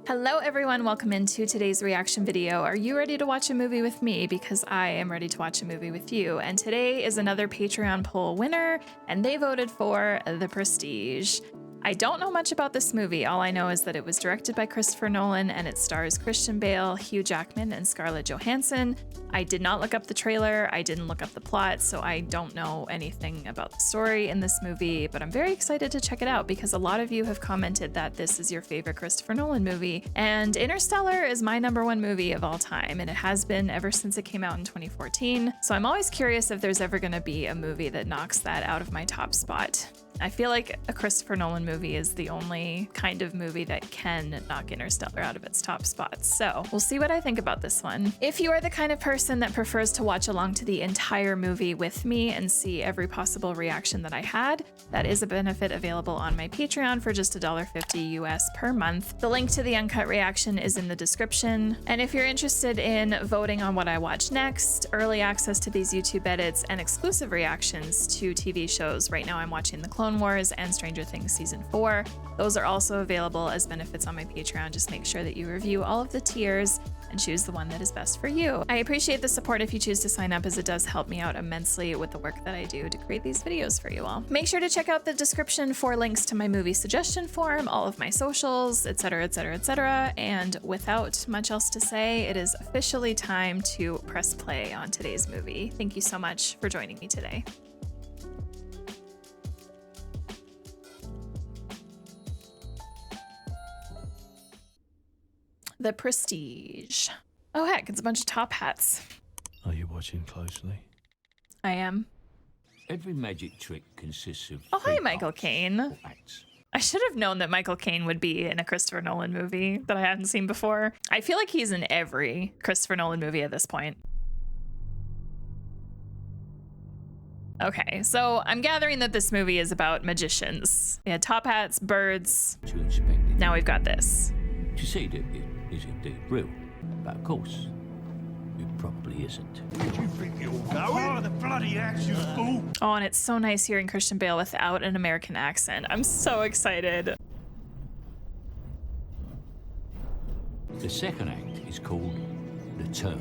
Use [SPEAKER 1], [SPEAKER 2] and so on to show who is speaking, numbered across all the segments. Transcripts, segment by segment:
[SPEAKER 1] Hello everyone, welcome into today's reaction video. Are you ready to watch a movie with me? Because I am ready to watch a movie with you. And today is another Patreon poll winner, and they voted for The Prestige. I don't know much about this movie. All I know is that it was directed by Christopher Nolan and it stars Christian Bale, Hugh Jackman, and Scarlett Johansson. I did not look up the trailer. I didn't look up the plot, so I don't know anything about the story in this movie, but I'm very excited to check it out because a lot of you have commented that this is your favorite Christopher Nolan movie, and Interstellar is my #1 movie of all time, and it has been ever since it came out in 2014. So I'm always curious if there's ever gonna be a movie that knocks that out of my top spot. I feel like a Christopher Nolan movie is the only kind of movie that can knock Interstellar out of its top spots. So we'll see what I think about this one. If you are the kind of person that prefers to watch along to the entire movie with me and see every possible reaction that I had, that is a benefit available on my Patreon for just $1.50 US per month. The link to the uncut reaction is in the description. And if you're interested in voting on what I watch next, early access to these YouTube edits, and exclusive reactions to TV shows, right now I'm watching The Clone Wars and Stranger Things Season 4. Those are also available as benefits on my Patreon. Just make sure that you review all of the tiers and choose the one that is best for you. I appreciate the support if you choose to sign up, as it does help me out immensely with the work that I do to create these videos for you all. Make sure to check out the description for links to my movie suggestion form, all of my socials, etc., etc., etc. And without much else to say, it is officially time to press play on today's movie. Thank you so much for joining me today. The Prestige. Oh heck, it's a bunch of top hats.
[SPEAKER 2] Are you watching closely?
[SPEAKER 1] I am.
[SPEAKER 3] Every magic trick consists of
[SPEAKER 1] Oh, hi,
[SPEAKER 3] three
[SPEAKER 1] Michael
[SPEAKER 3] parts
[SPEAKER 1] Caine.
[SPEAKER 3] or acts.
[SPEAKER 1] I should have known that Michael Caine would be in a Christopher Nolan movie that I hadn't seen before. I feel like he's in every Christopher Nolan movie at this point. Okay, so I'm gathering that this movie is about magicians. We had top hats, birds.
[SPEAKER 3] To inspect it.
[SPEAKER 1] Now we've got this.
[SPEAKER 3] To see that it is indeed real. But of course, it probably isn't.
[SPEAKER 4] Where do you think you're going? Oh, the bloody axe, you fool!
[SPEAKER 1] Oh, and it's so nice hearing Christian Bale without an American accent. I'm so excited.
[SPEAKER 3] The second act is called The Turn.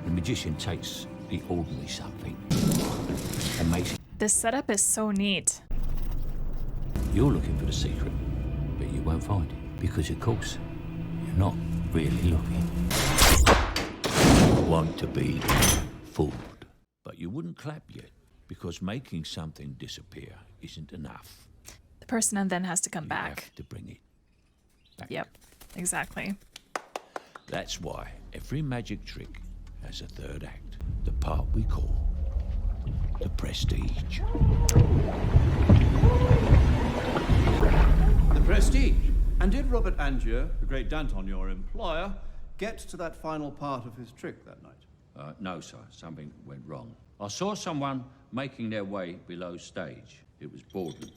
[SPEAKER 3] The magician takes the ordinary something and makes it.
[SPEAKER 1] This setup is so neat.
[SPEAKER 3] You're looking for the secret, but you won't find it. Because, of course, you're not really looking. You want to be fooled. But you wouldn't clap yet, because making something disappear isn't enough.
[SPEAKER 1] The person then has to come
[SPEAKER 3] You
[SPEAKER 1] back.
[SPEAKER 3] have to bring it back.
[SPEAKER 1] Yep, exactly.
[SPEAKER 3] That's why every magic trick has a third act, the part we call the Prestige.
[SPEAKER 5] The Prestige. And did Robert Angier, the great Danton, your employer, get to that final part of his trick that night?
[SPEAKER 3] No, sir. Something went wrong. I saw someone making their way below stage. It was Borden,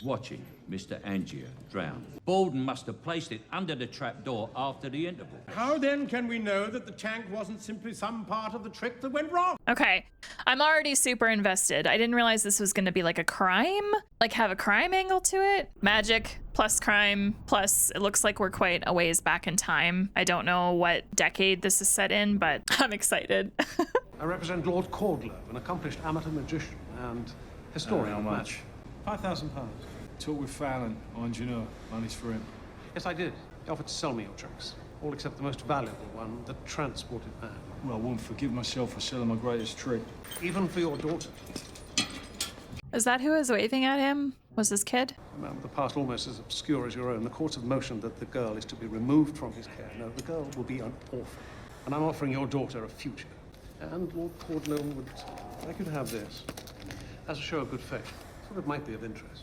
[SPEAKER 3] watching Mr. Angier drown. Borden must have placed it under the trapdoor after the interval.
[SPEAKER 4] How then can we know that the tank wasn't simply some part of the trick that went wrong?
[SPEAKER 1] Okay, I'm already super invested. I didn't realize this was gonna be like a crime, like have a crime angle to it. Magic plus crime, plus it looks like we're quite a ways back in time. I don't know what decade this is set in, but I'm excited.
[SPEAKER 6] I represent Lord Cordlow, an accomplished amateur magician and historian.
[SPEAKER 7] How much?
[SPEAKER 6] £5,000.
[SPEAKER 7] Talk with Fallon, our engineer. Money's for him.
[SPEAKER 6] Yes, I did. He offered to sell me your tricks, all except the most valuable one, the transported man.
[SPEAKER 7] Well, I wouldn't forgive myself for selling my greatest trick.
[SPEAKER 6] Even for your daughter.
[SPEAKER 1] Is that who was waving at him? Was this kid?
[SPEAKER 6] A man with a past almost as obscure as your own. The courts have motioned that the girl is to be removed from his care. No, the girl will be an orphan. And I'm offering your daughter a future. And Lord Cordlow would like you to have this as a show of good faith. Thought it might be of interest.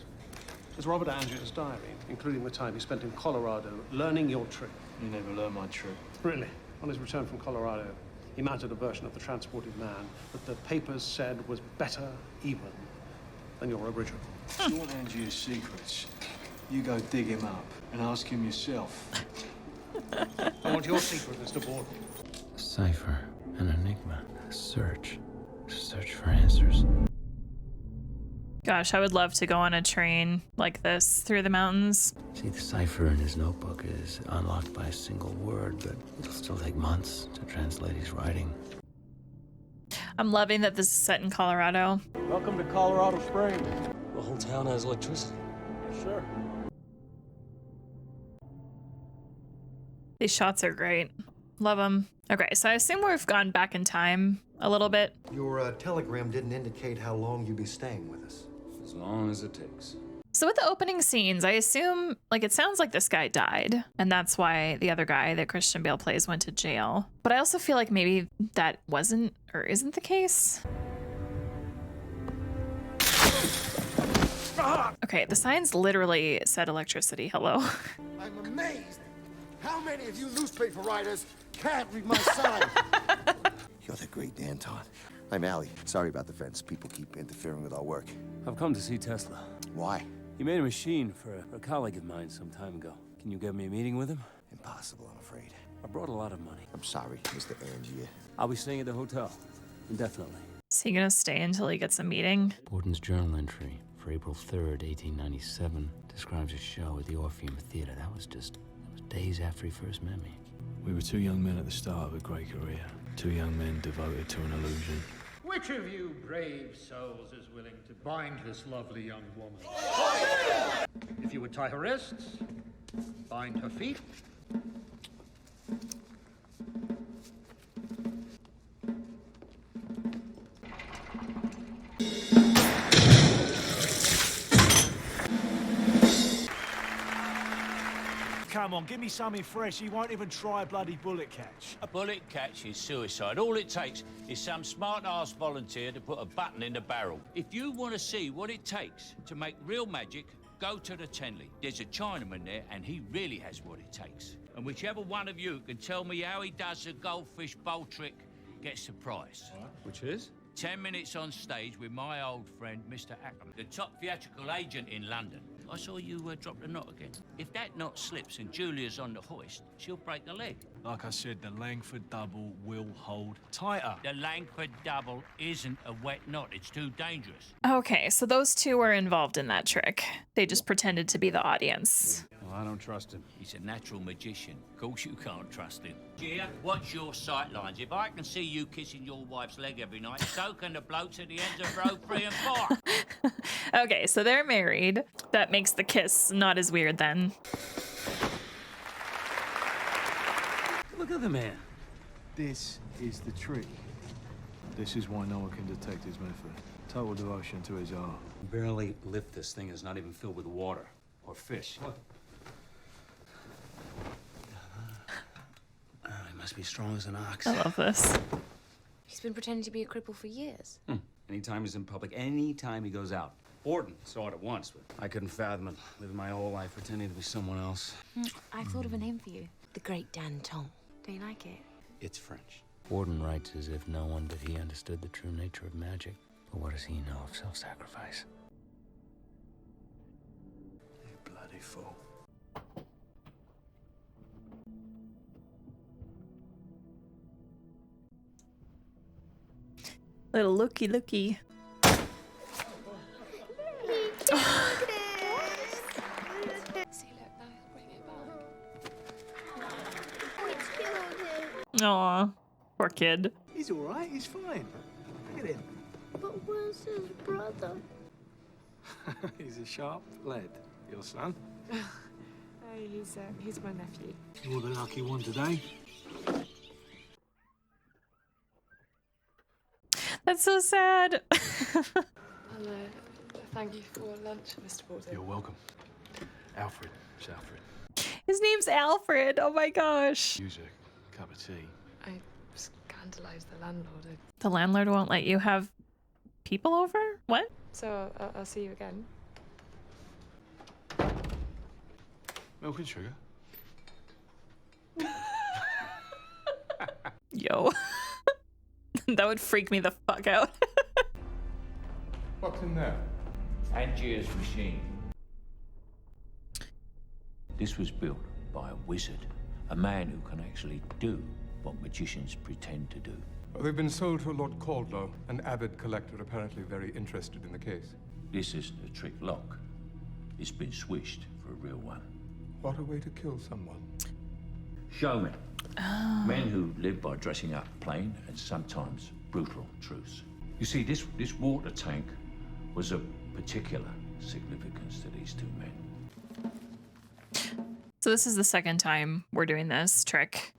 [SPEAKER 6] There's Robert Angier's diary, including the time he spent in Colorado learning your trick.
[SPEAKER 7] You never learned my trick.
[SPEAKER 6] Really? On his return from Colorado, he mounted a version of the transported man that the papers said was better even than your original.
[SPEAKER 7] If you want Angier's secrets, you go dig him up and ask him yourself.
[SPEAKER 6] I want your secret, Mr. Borden.
[SPEAKER 2] A cipher, an enigma, a search for answers.
[SPEAKER 1] Gosh, I would love to go on a train like this through the mountains.
[SPEAKER 2] See, the cipher in his notebook is unlocked by a single word, but it'll still take months to translate his writing.
[SPEAKER 1] I'm loving that this is set in Colorado.
[SPEAKER 6] Welcome to Colorado Springs.
[SPEAKER 8] The whole town has electricity.
[SPEAKER 6] Sure.
[SPEAKER 1] These shots are great. Love them. Okay, so I assume we've gone back in time a little bit.
[SPEAKER 9] Your telegram didn't indicate how long you'd be staying with us.
[SPEAKER 8] As long as it takes.
[SPEAKER 1] So with the opening scenes, I assume, like, it sounds like this guy died, and that's why the other guy that Christian Bale plays went to jail. But I also feel like maybe that wasn't or isn't the case. Okay, the signs literally said electricity. Hello.
[SPEAKER 10] I'm amazed. How many of you newspaper writers can't read my sign? You're the great Danton. I'm Allie. Sorry about the fence. People keep interfering with our work.
[SPEAKER 8] I've come to see Tesla.
[SPEAKER 10] Why?
[SPEAKER 8] He made a machine for a colleague of mine some time ago. Can you get me a meeting with him?
[SPEAKER 10] Impossible, I'm afraid.
[SPEAKER 8] I brought a lot of money.
[SPEAKER 10] I'm sorry, Mr. Angier.
[SPEAKER 8] I'll be staying at the hotel. Indefinitely.
[SPEAKER 1] Is he gonna stay until he gets a meeting?
[SPEAKER 2] Borden's journal entry for April 3rd, 1897 describes a show at the Orpheum Theater. That was days after he first met me. We were two young men at the start of a great career. Two young men devoted to an illusion.
[SPEAKER 4] Which of you brave souls is willing to bind this lovely young woman? If you would tie her wrists, bind her feet.
[SPEAKER 11] Come on, give me something fresh. He won't even try a bloody bullet catch.
[SPEAKER 3] A bullet catch is suicide. All it takes is some smart-ass volunteer to put a button in the barrel. If you want to see what it takes to make real magic, go to the Tenley. There's a Chinaman there, and he really has what it takes. And whichever one of you can tell me how he does the goldfish bowl trick gets the prize.
[SPEAKER 8] Which is?
[SPEAKER 3] 10 minutes on stage with my old friend, Mr. Ackerman, the top theatrical agent in London. I saw you drop the knot again. If that knot slips and Julia's on the hoist, she'll break the leg.
[SPEAKER 11] Like I said, the Langford double will hold tighter.
[SPEAKER 3] The Langford double isn't a wet knot. It's too dangerous.
[SPEAKER 1] Okay, so those two were involved in that trick. They just pretended to be the audience.
[SPEAKER 8] Well, I don't trust him.
[SPEAKER 3] He's a natural magician. Of course you can't trust him. Gia, watch your sightlines. If I can see you kissing your wife's leg every night, so can the blokes at the ends of row 3 and 4.
[SPEAKER 1] Okay, so they're married. That makes the kiss not as weird then.
[SPEAKER 8] Look at the man.
[SPEAKER 6] This is the trick. This is why no one can detect his method. Total devotion to his art.
[SPEAKER 8] Barely lift this thing. It's not even filled with water or fish. What? He must be strong as an ox.
[SPEAKER 1] I love this.
[SPEAKER 12] He's been pretending to be a cripple for years.
[SPEAKER 8] Anytime he's in public, anytime he goes out. Borden saw it at once, but I couldn't fathom it. Living my whole life pretending to be someone else.
[SPEAKER 12] I thought of a name for you. The Great Danton. Don't you like it?
[SPEAKER 8] It's French.
[SPEAKER 2] Borden writes as if no one but he understood the true nature of magic. But what does he know of self-sacrifice?
[SPEAKER 6] You bloody fool.
[SPEAKER 1] Little looky. Aw, poor kid.
[SPEAKER 11] He's all right. He's fine. Look at him.
[SPEAKER 12] But where's his brother?
[SPEAKER 6] He's a sharp lead, your son.
[SPEAKER 12] He's my nephew.
[SPEAKER 11] You're the lucky one today.
[SPEAKER 1] That's so sad.
[SPEAKER 12] Hello. Thank you for lunch, Mr. Borden.
[SPEAKER 6] You're welcome. Alfred. It's Alfred.
[SPEAKER 1] His name's Alfred. Oh my gosh.
[SPEAKER 6] Use a cup of tea.
[SPEAKER 12] I scandalized the landlord.
[SPEAKER 1] The landlord won't let you have people over? What?
[SPEAKER 12] So I'll see you again.
[SPEAKER 6] Milk and sugar.
[SPEAKER 1] Yo. That would freak me the fuck out.
[SPEAKER 4] What's in there?
[SPEAKER 3] Angier's machine. This was built by a wizard, a man who can actually do what magicians pretend to do.
[SPEAKER 4] They've been sold to Lord Caldlow, an avid collector apparently very interested in the case.
[SPEAKER 3] This isn't a trick lock. It's been switched for a real one.
[SPEAKER 13] What a way to kill someone.
[SPEAKER 3] Showmen. Men who live by dressing up plain and sometimes brutal truths. You see, this water tank was of particular significance to these two men.
[SPEAKER 1] So this is the second time we're doing this trick.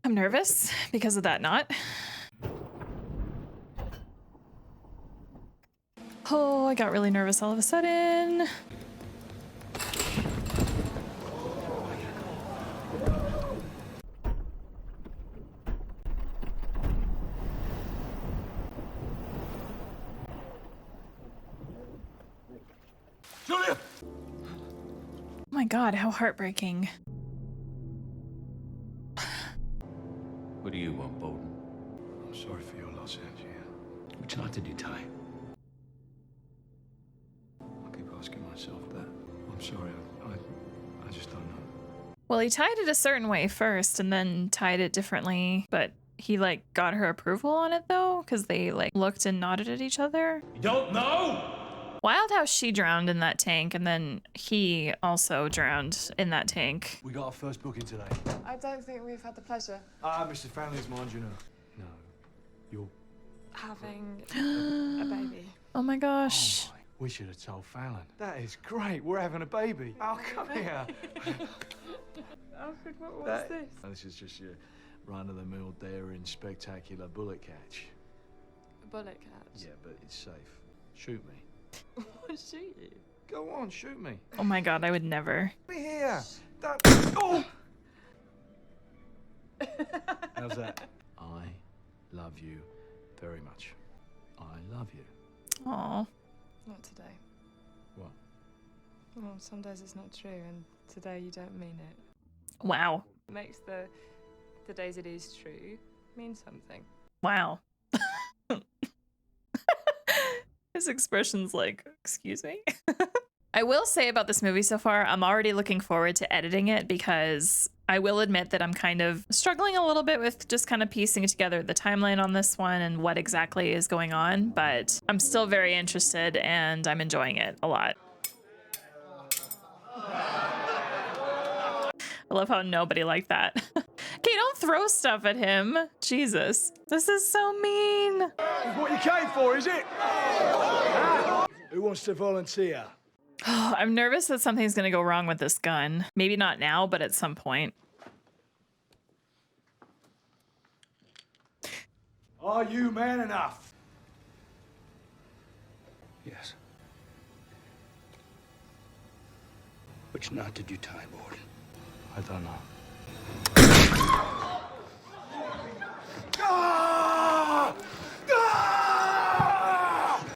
[SPEAKER 1] I'm nervous because of that knot. Oh, I got really nervous all of a sudden.
[SPEAKER 3] Julia!
[SPEAKER 1] Oh my God, how heartbreaking.
[SPEAKER 3] What do you want, Bolton?
[SPEAKER 13] I'm sorry for your loss, Angie.
[SPEAKER 3] Which knot did you tie?
[SPEAKER 13] I keep asking myself that. I'm sorry, I just don't know.
[SPEAKER 1] Well, he tied it a certain way first and then tied it differently, but he like got her approval on it though, because they like looked and nodded at each other.
[SPEAKER 3] You don't know?
[SPEAKER 1] Wild how she drowned in that tank and then he also drowned in that tank.
[SPEAKER 7] We got our first booking today.
[SPEAKER 12] I don't think we've had the pleasure.
[SPEAKER 7] Mr. Fowler's mind, you know.
[SPEAKER 13] No, you're...
[SPEAKER 12] Having a baby.
[SPEAKER 1] Oh my gosh.
[SPEAKER 13] Oh my. We should have told Fallon. That is great. We're having a baby. Oh, come here.
[SPEAKER 12] Alfred, what was this?
[SPEAKER 7] This is just your run-of-the-mill, daring, spectacular bullet catch.
[SPEAKER 12] A bullet catch?
[SPEAKER 7] Yeah, but it's safe. Shoot me.
[SPEAKER 12] Shoot you?
[SPEAKER 13] Go on, shoot me.
[SPEAKER 1] Oh my God, I would never.
[SPEAKER 13] Be here. Oh!
[SPEAKER 7] How's that? I love you very much. I love you.
[SPEAKER 1] Aw.
[SPEAKER 12] Not today.
[SPEAKER 7] What?
[SPEAKER 12] Well, some days it's not true, and today you don't mean it.
[SPEAKER 1] Wow.
[SPEAKER 12] It makes the days it is true mean something.
[SPEAKER 1] Wow. His expression's like, excuse me? I will say about this movie so far, I'm already looking forward to editing it because I will admit that I'm kind of struggling a little bit with just kind of piecing together the timeline on this one and what exactly is going on, but I'm still very interested and I'm enjoying it a lot. I love how nobody liked that. Okay, don't throw stuff at him. Jesus, this is so mean.
[SPEAKER 11] It's what you came for, is it? Who wants to volunteer?
[SPEAKER 1] I'm nervous that something's gonna go wrong with this gun. Maybe not now, but at some point.
[SPEAKER 11] Are you man enough?
[SPEAKER 3] Yes. Which knot did you tie, Borden?
[SPEAKER 13] I don't know.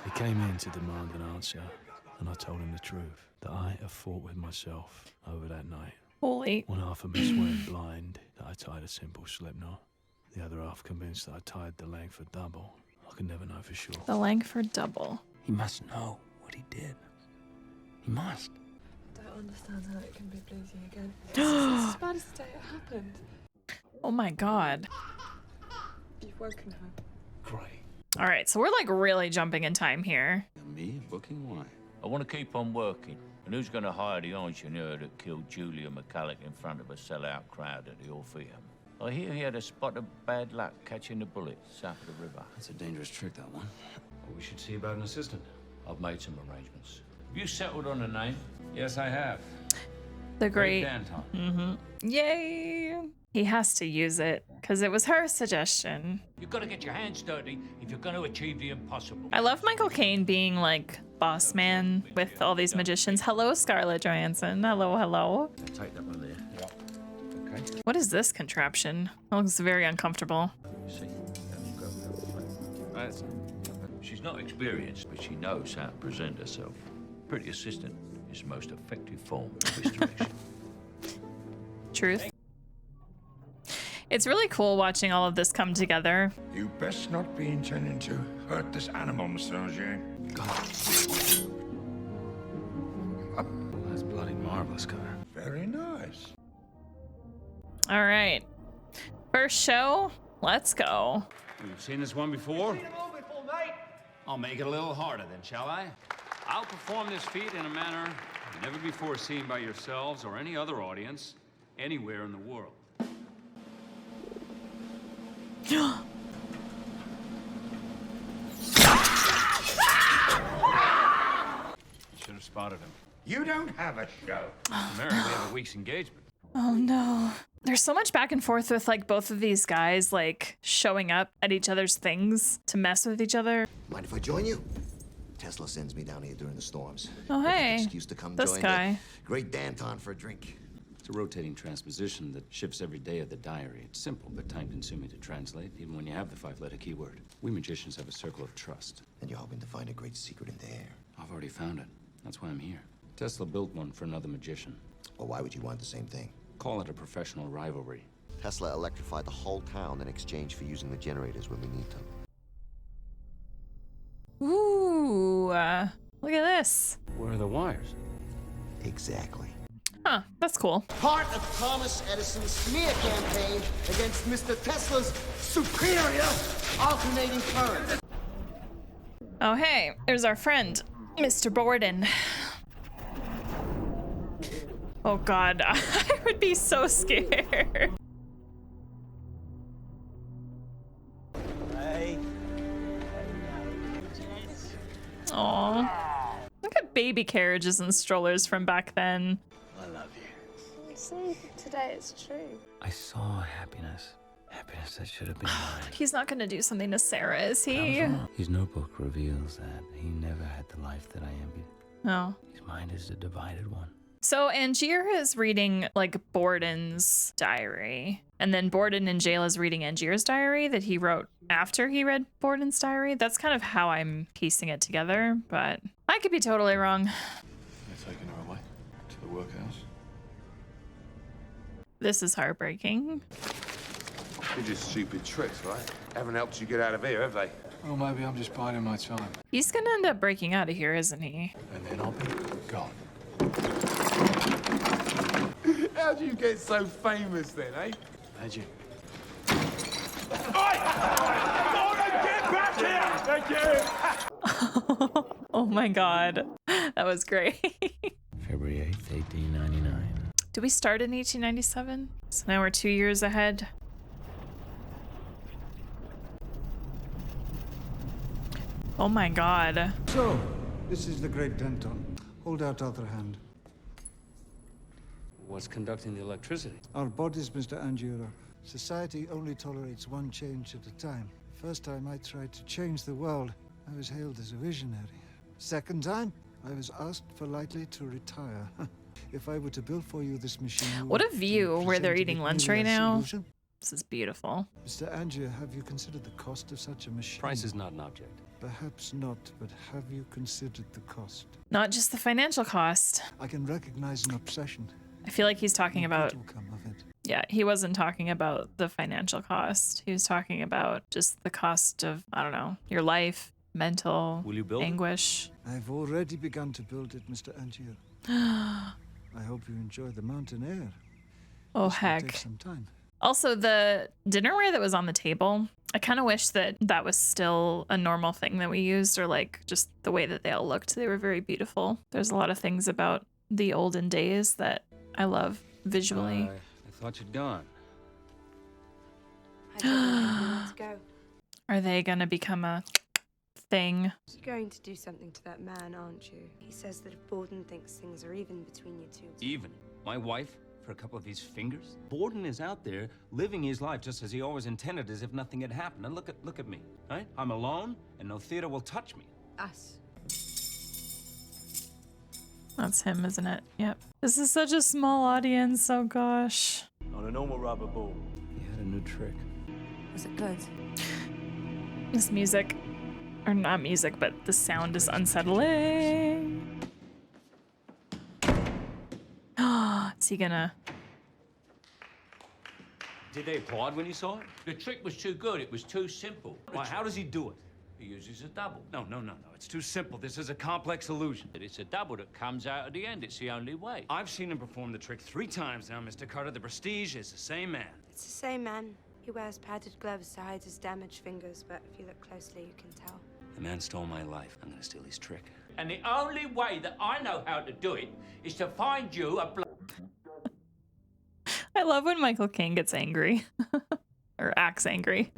[SPEAKER 13] He came in to demand an answer, and I told him the truth, that I have fought with myself over that night.
[SPEAKER 1] Holy.
[SPEAKER 13] One half of me swearing blind that I tied a simple slip knot. The other half convinced that I tied the Langford double. I could never know for sure.
[SPEAKER 1] The Langford double.
[SPEAKER 2] He must know what he did. He must.
[SPEAKER 12] I don't understand how it can be bleeding again. It's as bad as the day it happened.
[SPEAKER 1] Oh my God.
[SPEAKER 12] You've woken her.
[SPEAKER 13] Great.
[SPEAKER 1] All right, so we're like really jumping in time here.
[SPEAKER 3] Me? Booking? Why? I want to keep on working. And who's going to hire the engineer that killed Julia McCulloch in front of a sellout crowd at the Orpheum? I hear he had a spot of bad luck catching the bullet south of the river.
[SPEAKER 2] That's a dangerous trick, that one.
[SPEAKER 8] Well, we should see about an assistant.
[SPEAKER 3] I've made some arrangements. Have you settled on a name?
[SPEAKER 8] Yes, I have.
[SPEAKER 1] The great.
[SPEAKER 3] Danton.
[SPEAKER 1] Yay. He has to use it because it was her suggestion.
[SPEAKER 3] You've got to get your hands dirty if you're going to achieve the impossible.
[SPEAKER 1] I love Michael Caine being like boss man with all these magicians. Hello, Scarlett Johansson. Hello, hello.
[SPEAKER 3] Take that one there. Yep. Okay.
[SPEAKER 1] What is this contraption? It looks very uncomfortable.
[SPEAKER 3] You see? That's... She's not experienced, but she knows how to present herself. Pretty assistant is the most effective form of misdirection.
[SPEAKER 1] Truth. It's really cool watching all of this come together.
[SPEAKER 14] You best not be intending to hurt this animal, Mr. Auger.
[SPEAKER 13] That's bloody marvelous, Cutter.
[SPEAKER 14] Very nice.
[SPEAKER 1] All right. First show, let's go.
[SPEAKER 8] You've seen this one before?
[SPEAKER 11] Seen them all before, mate.
[SPEAKER 15] I'll make it a little harder then, shall I? I'll perform this feat in a manner never before seen by yourselves or any other audience anywhere in the world. Should have spotted him.
[SPEAKER 14] You don't have a show.
[SPEAKER 15] Mary, we have a week's engagement.
[SPEAKER 1] Oh no. There's so much back and forth with like both of these guys like showing up at each other's things to mess with each other.
[SPEAKER 10] Mind if I join you? Tesla sends me down here during the storms.
[SPEAKER 1] Oh hey,
[SPEAKER 10] Excuse to come
[SPEAKER 1] this
[SPEAKER 10] join
[SPEAKER 1] guy.
[SPEAKER 10] the great Danton for a drink.
[SPEAKER 8] It's a rotating transposition that shifts every day of the diary. It's simple, but time-consuming to translate, even when you have the 5-letter keyword. We magicians have a circle of trust.
[SPEAKER 10] And you're hoping to find a great secret in there.
[SPEAKER 8] I've already found it. That's why I'm here. Tesla built one for another magician.
[SPEAKER 10] Well, why would you want the same thing?
[SPEAKER 8] Call it a professional rivalry.
[SPEAKER 10] Tesla electrified the whole town in exchange for using the generators when we need them.
[SPEAKER 1] Ooh, look at this.
[SPEAKER 8] Where are the wires?
[SPEAKER 10] Exactly.
[SPEAKER 1] Huh, that's cool.
[SPEAKER 10] Part of Thomas Edison's smear campaign against Mr. Tesla's superior alternating current.
[SPEAKER 1] Oh hey, there's our friend, Mr. Borden. Oh god, I would be so scared. Aw. Look at baby carriages and strollers from back then.
[SPEAKER 2] I love you.
[SPEAKER 12] See, today it's true.
[SPEAKER 2] I saw happiness. Happiness that should have been mine.
[SPEAKER 1] He's not gonna do something to Sarah, is he?
[SPEAKER 2] His notebook reveals that he never had the life that I envied.
[SPEAKER 1] No.
[SPEAKER 2] His mind is a divided one.
[SPEAKER 1] So Angier is reading like Borden's diary, and then Borden in jail is reading Angier's diary that he wrote after he read Borden's diary. That's kind of how I'm piecing it together, but I could be totally wrong.
[SPEAKER 13] They're taking her away to the workhouse.
[SPEAKER 1] This is heartbreaking.
[SPEAKER 16] They're just stupid tricks, right? Haven't helped you get out of here, have they?
[SPEAKER 13] Well, maybe I'm just biding my time.
[SPEAKER 1] He's gonna end up breaking out of here, isn't he?
[SPEAKER 13] And then I'll be gone.
[SPEAKER 16] How'd you get so famous then, eh?
[SPEAKER 13] Magic.
[SPEAKER 1] Oh my god. That was great.
[SPEAKER 2] February 8th, 1899.
[SPEAKER 1] Did we start in 1897? So now we're 2 years ahead. Oh my god.
[SPEAKER 17] So, this is the great Danton. Hold out other hand.
[SPEAKER 8] What's conducting the electricity?
[SPEAKER 17] Our bodies, Mr. Angier. Society only tolerates one change at a time. First time I tried to change the world, I was hailed as a visionary. Second time, I was asked politely to retire. If I were to build for you this machine...
[SPEAKER 1] What a view where they're eating lunch right now. This is beautiful.
[SPEAKER 17] Mr. Angier, have you considered the cost of such a machine?
[SPEAKER 8] Price is not an object.
[SPEAKER 17] Perhaps not, but have you considered the cost?
[SPEAKER 1] Not just the financial cost.
[SPEAKER 17] I can recognize an obsession.
[SPEAKER 1] I feel like he's talking about...
[SPEAKER 17] What will come of it?
[SPEAKER 1] Yeah, he wasn't talking about the financial cost. He was talking about just the cost of, I don't know, your life, mental
[SPEAKER 8] Will you build
[SPEAKER 1] anguish.
[SPEAKER 17] I've already begun to build it, Mr. Angier. I hope you enjoy the mountain air.
[SPEAKER 1] Oh,
[SPEAKER 17] This will
[SPEAKER 1] heck.
[SPEAKER 17] take some time.
[SPEAKER 1] Also, the dinnerware that was on the table, I kind of wish that that was still a normal thing that we used, or like just the way that they all looked. They were very beautiful. There's a lot of things about the olden days that I love visually.
[SPEAKER 8] I thought you'd gone.
[SPEAKER 12] I don't know where to go.
[SPEAKER 1] Are they going to become a thing?
[SPEAKER 12] You're going to do something to that man, aren't you? He says that if Borden thinks things are even between you two.
[SPEAKER 8] Even? My wife? For a couple of his fingers? Borden is out there living his life just as he always intended, as if nothing had happened. And look at me, right? I'm alone, and no theater will touch me.
[SPEAKER 12] Us.
[SPEAKER 1] That's him, isn't it? Yep. This is such a small audience. Oh gosh.
[SPEAKER 7] On a normal rubber ball.
[SPEAKER 2] He had a new trick.
[SPEAKER 12] Was it good?
[SPEAKER 1] This music, or not music, but the sound is unsettling. Is he gonna?
[SPEAKER 8] Did they applaud when you saw it?
[SPEAKER 3] The trick was too good. It was too simple.
[SPEAKER 8] Why, how does he do it?
[SPEAKER 3] He uses a double.
[SPEAKER 8] No. It's too simple. This is a complex illusion.
[SPEAKER 3] It's a double that comes out at the end. It's the only way.
[SPEAKER 8] I've seen him perform the trick 3 times now, Mr. Carter. The Prestige is the same man.
[SPEAKER 12] It's the same man. He wears padded gloves to hide his damaged fingers, but if you look closely, you can tell.
[SPEAKER 8] The man stole my life. I'm gonna steal his trick.
[SPEAKER 3] And the only way that I know how to do it is to find you a
[SPEAKER 1] I love when Michael Caine gets angry. Or acts angry.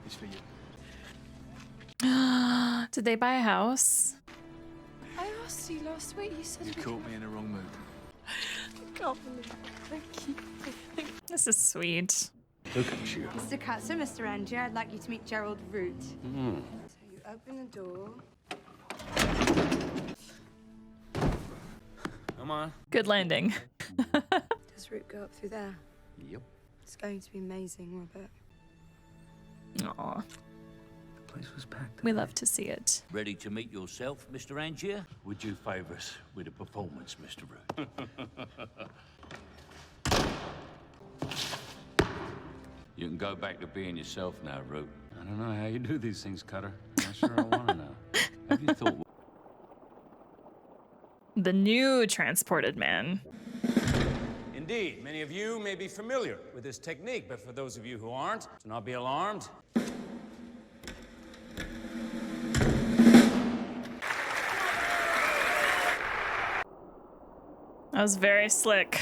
[SPEAKER 13] It's for you.
[SPEAKER 1] Did they buy a house?
[SPEAKER 12] I asked you last week. You said
[SPEAKER 13] You caught me in the wrong mood.
[SPEAKER 12] I can't believe it. Thank you.
[SPEAKER 1] This is sweet.
[SPEAKER 13] Look at you.
[SPEAKER 12] Mr. Katzer, Mr. Angier, I'd like you to meet Gerald Root. So you open the door.
[SPEAKER 8] Come on.
[SPEAKER 1] Good landing.
[SPEAKER 12] Does Root go up through there?
[SPEAKER 8] Yep.
[SPEAKER 12] It's going to be amazing, Robert.
[SPEAKER 1] Aw,
[SPEAKER 3] The place was packed.
[SPEAKER 1] we love to see it.
[SPEAKER 3] Ready to meet yourself, Mr. Angier? Would you favour us with a performance, Mr. Root? You can go back to being yourself now, Root.
[SPEAKER 15] I don't know how you do these things, Cutter. Not sure I want to know.
[SPEAKER 3] Have you thought
[SPEAKER 1] The new transported man.
[SPEAKER 18] Indeed, many of you may be familiar with this technique, but for those of you who aren't, do not be alarmed.
[SPEAKER 1] That was very slick.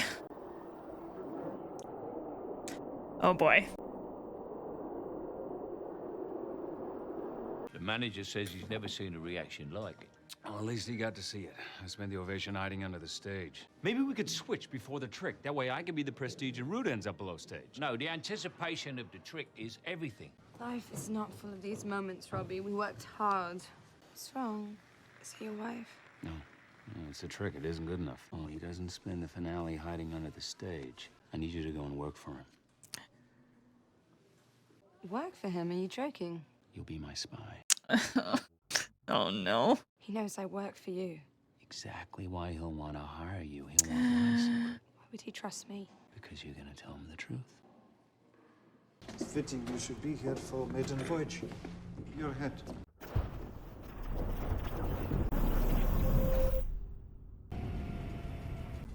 [SPEAKER 1] Oh boy.
[SPEAKER 3] The manager says he's never seen a reaction like it.
[SPEAKER 15] Well, at least he got to see it. I spent the ovation hiding under the stage. Maybe we could switch before the trick. That way I can be the prestige and Root ends up below stage.
[SPEAKER 3] No, the anticipation of the trick is everything.
[SPEAKER 12] Life is not full of these moments, Robbie. We worked hard. What's wrong? Is he your wife?
[SPEAKER 15] No, it's a trick. It isn't good enough. Oh, he doesn't spend the finale hiding under the stage. I need you to go and work for him.
[SPEAKER 12] Work for him? Are you joking?
[SPEAKER 15] You'll be my spy.
[SPEAKER 1] Oh no.
[SPEAKER 12] He knows I work for you.
[SPEAKER 15] Exactly why he'll want to hire you. He'll want my secret.
[SPEAKER 12] Why would he trust me?
[SPEAKER 15] Because you're gonna tell him the truth.
[SPEAKER 17] It's fitting you should be here for maiden voyage. Your hat.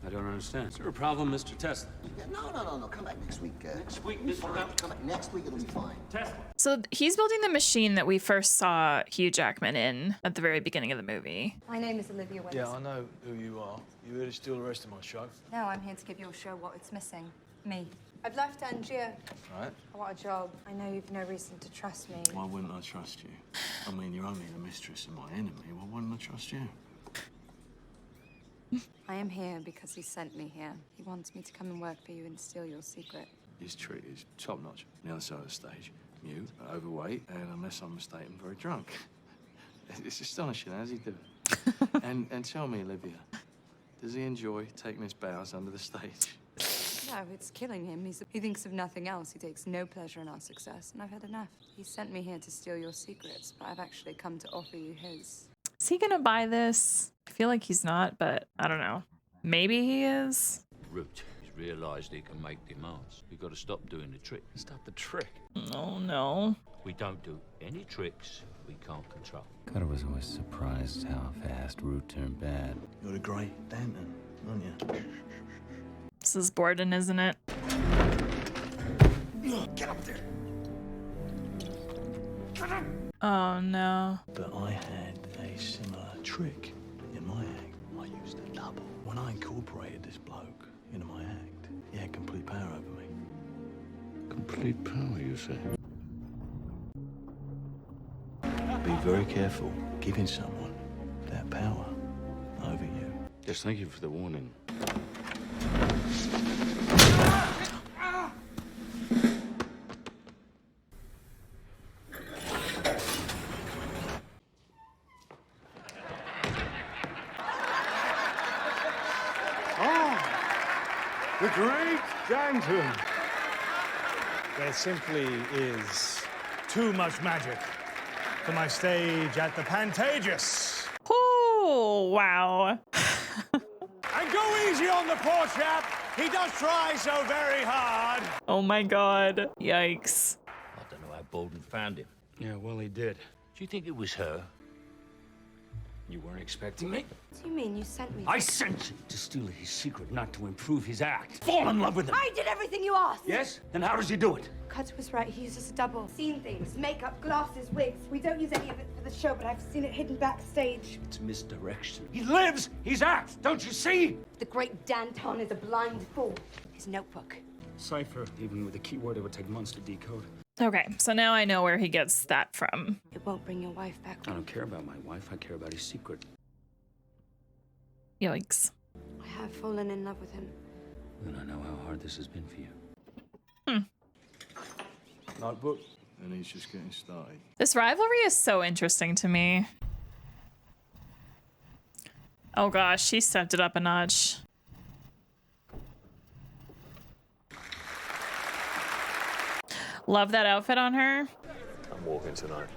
[SPEAKER 15] I don't understand. Is there a problem, Mr. Tesla?
[SPEAKER 10] Yeah, no. Come back next week. Next week? Come back next week. It'll be fine.
[SPEAKER 15] Tesla.
[SPEAKER 1] So he's building the machine that we first saw Hugh Jackman in at the very beginning of the movie.
[SPEAKER 12] My name is Olivia Willis.
[SPEAKER 13] Yeah, I know who you are. You here to steal the rest of my show.
[SPEAKER 12] No, I'm here to give your show what it's missing. Me. I've left Angier.
[SPEAKER 13] Right?
[SPEAKER 12] I want a job. I know you've no reason to trust me.
[SPEAKER 13] Why wouldn't I trust you? I mean, you're only the mistress of my enemy. Why wouldn't I trust you?
[SPEAKER 12] I am here because he sent me here. He wants me to come and work for you and steal your secret.
[SPEAKER 13] His trick is top-notch. On the other side of the stage, mute, overweight, and unless I'm mistaken, very drunk. It's astonishing. How does he do it? and tell me, Olivia, does he enjoy taking his bows under the stage?
[SPEAKER 12] No, it's killing him. He thinks of nothing else. He takes no pleasure in our success, and I've had enough. He sent me here to steal your secrets, but I've actually come to offer you his.
[SPEAKER 1] Is he gonna buy this? I feel like he's not, but I don't know. Maybe he is.
[SPEAKER 3] Root. He's realised he can make demands. We've got to stop doing the trick.
[SPEAKER 15] Stop the trick.
[SPEAKER 1] Oh no.
[SPEAKER 3] We don't do any tricks we can't control.
[SPEAKER 2] Cutter was always surprised how fast Root turned bad.
[SPEAKER 13] You're the great Danton, aren't you?
[SPEAKER 1] This is Borden, isn't it?
[SPEAKER 10] Get up there.
[SPEAKER 1] Oh no.
[SPEAKER 13] But I had a similar trick in my act. I used a double. When I incorporated this bloke into my act, he had complete power over me.
[SPEAKER 3] Complete power, you say?
[SPEAKER 13] Be very careful giving someone that power over you.
[SPEAKER 15] Just thank you for the warning.
[SPEAKER 11] The great Danton. There simply is too much magic for my stage at the Pantages.
[SPEAKER 1] Oh, wow.
[SPEAKER 11] And go easy on the poor chap. He does try so very hard.
[SPEAKER 1] Oh my god. Yikes.
[SPEAKER 3] I don't know how Borden found him.
[SPEAKER 15] Yeah, well, he did.
[SPEAKER 3] Do you think it was her?
[SPEAKER 15] You weren't
[SPEAKER 8] weren't expecting me.
[SPEAKER 12] What do you mean? You sent me?
[SPEAKER 8] I sent you to steal his secret, not to improve his act. Fall in love with him.
[SPEAKER 12] I did everything you asked.
[SPEAKER 8] Yes? Then how does he do it?
[SPEAKER 12] Cut was right. He uses a double. Seen things, makeup, glasses, wigs. We don't use any of it for the show, but I've seen it hidden backstage.
[SPEAKER 8] It's misdirection. He lives his act, don't you see?
[SPEAKER 12] The great Danton is a blind fool. His notebook.
[SPEAKER 8] Cipher, even with a keyword it would take months to decode.
[SPEAKER 1] Okay, so now I know where he gets that from.
[SPEAKER 12] It won't bring your wife back.
[SPEAKER 8] I don't care about my wife, I care about his secret.
[SPEAKER 1] Yikes.
[SPEAKER 12] I have fallen in love with him.
[SPEAKER 8] Then I know how hard this has been for you.
[SPEAKER 13] Notebook, and he's just getting started.
[SPEAKER 1] This rivalry is so interesting to me. Oh gosh, she stepped it up a notch. Love that outfit on her.
[SPEAKER 7] I'm walking tonight.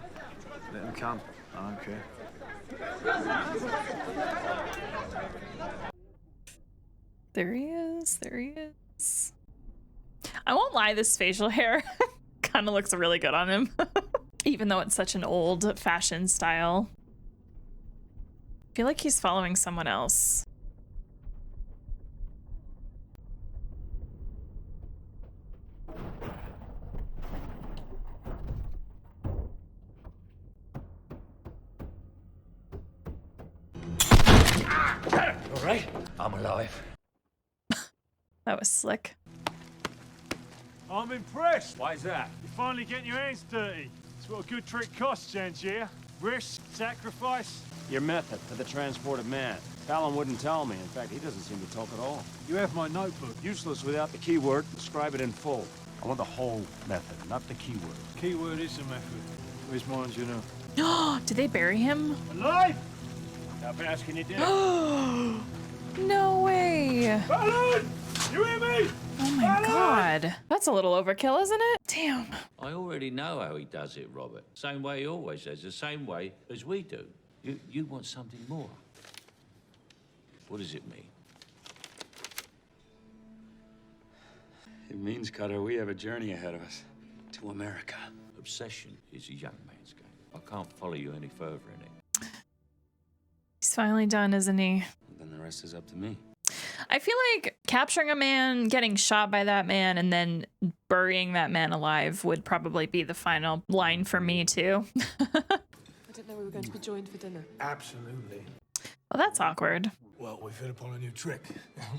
[SPEAKER 13] Let him come. I don't care.
[SPEAKER 1] There he is. There he is. I won't lie, this facial hair kind of looks really good on him. Even though it's such an old fashioned style. I feel like he's following someone else.
[SPEAKER 3] All right, I'm alive.
[SPEAKER 1] That was slick.
[SPEAKER 11] I'm impressed.
[SPEAKER 15] Why's that?
[SPEAKER 11] You're finally getting your hands dirty. It's what a good trick costs, Angier. Risk, sacrifice.
[SPEAKER 18] Your method for the transport of man. Talon wouldn't tell me. In fact, he doesn't seem to talk at all.
[SPEAKER 11] You have my notebook.
[SPEAKER 18] Useless without the keyword. Describe it in full. I want the whole method, not the keyword.
[SPEAKER 11] Keyword is a method.
[SPEAKER 13] Where's mine, you know?
[SPEAKER 1] Did they bury him?
[SPEAKER 11] Alive!
[SPEAKER 18] How fast can you do?
[SPEAKER 1] No way.
[SPEAKER 11] Talon! You hear me?
[SPEAKER 1] Oh my god. That's a little overkill, isn't it? Damn.
[SPEAKER 3] I already know how he does it, Robert. Same way he always does, the same way as we do. You want something more. What does it mean?
[SPEAKER 8] It means, Cutter, we have a journey ahead of us. To America.
[SPEAKER 3] Obsession is a young man's game. I can't follow you any further in it.
[SPEAKER 1] He's finally done, isn't he?
[SPEAKER 8] Then the rest is up to me.
[SPEAKER 1] I feel like capturing a man, getting shot by that man, and then burying that man alive would probably be the final line for me, too.
[SPEAKER 19] I didn't know we were going to be joined for dinner.
[SPEAKER 14] Absolutely.
[SPEAKER 1] Well, that's awkward.
[SPEAKER 14] Well, we've hit upon a new trick.